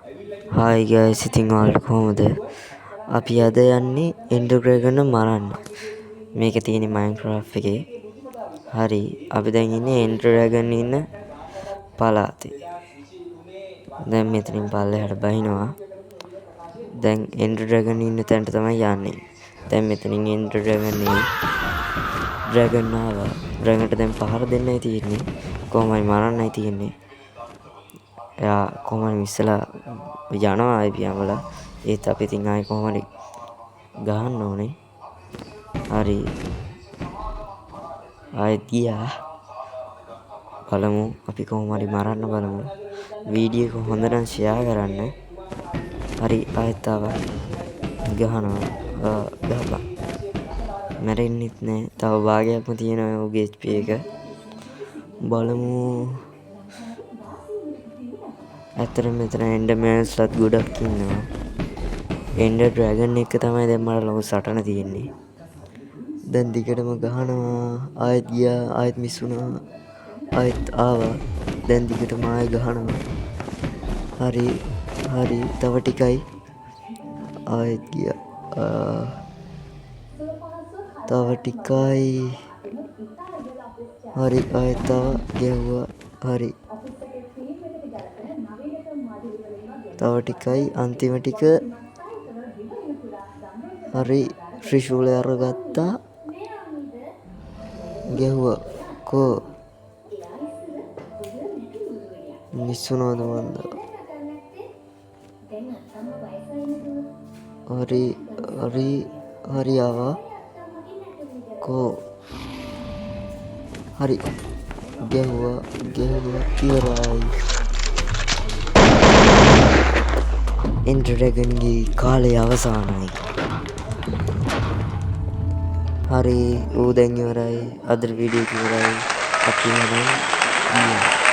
Hi guys, ඉතින් ඔයාලට කොහොමද? අපි අද යන්නේ එන්ඩර් ඩ්‍රැගන් මරන්න. මේක තියෙන්නේ මයින්ක්‍රාෆ්ට් එකේ. හරි, අපි දැන් ඉන්නේ එන්ඩර් ඩ්‍රැගන් ඉන්න පළාතේ. දැන් මෙතනින් පල්ලෙහාට බහිනවා. දැන් එන්ඩර් ඩ්‍රැගන් ඉන්න තැනට තමයි යන්නේ. දැන් මෙතනින් එන්ඩර් ඩ්‍රැගන් නේ. ඩ්‍රැගන් ආවා. ඩ්‍රැගන්ට දැන් පහර දෙන්නයි තියෙන්නේ. කොහොමයි මරන්නයි තියෙන්නේ. එයා කොහොමද ඉස්සලා යනවා ආයි පියාඹලා. ඒත් අපි ඉතින් ආයි කොහොමද ගහන්න ඕනේ. හරි. ආයෙත් ගියා. බලමු අපි කොහොම හරි මරන්න බලමු. වීඩියෝ එක හොඳ නම් ෂෙයා කරන්න. හරි ආයෙත් ආවා. ගහනවා. ගහපන්. මැරෙන්නෙත් නෑ. තව භාගයක්ම තියෙනවා ඔහුගේ HP එක. බලමු. ඇත්තටම මෙතන එන්ඩර්මෑන්ස්ලත් ගොඩක් ඉන්නවා. එන්ඩර් ඩ්‍රැගන් එක තමයි දැන් මට ලොකු සටන තියෙන්නේ. දැන් දිගටම ගහනවා. ආයෙත් ගියා. ආයෙත් මිස් වුණා. ආයෙත් ආවා. දැන් දිගටම ආයෙ ගහනවා. හරි. හරි. තව ටිකයි. ආයෙත් ගියා. තව ටිකයි. හරි. ආයෙත් තව ගැහුවා. හරි. තව ටිකයි. අන්තිම ටික. හරි. ත්‍රිශූලය අරගත්තා. ගැහුවා. කෝ මිස් වුණාද මන්ද? හරි. හරි. හරි ආවා. කෝ හරි. ගැහුවා. ඉවරයි. එන්ඩර් ඩ්‍රැගන්ගේ කාලය අවසానයි. හරි. ඌ දැන් ඉවරයි. අද වීඩියෝ එක ඉවරයි. අපි යනවා.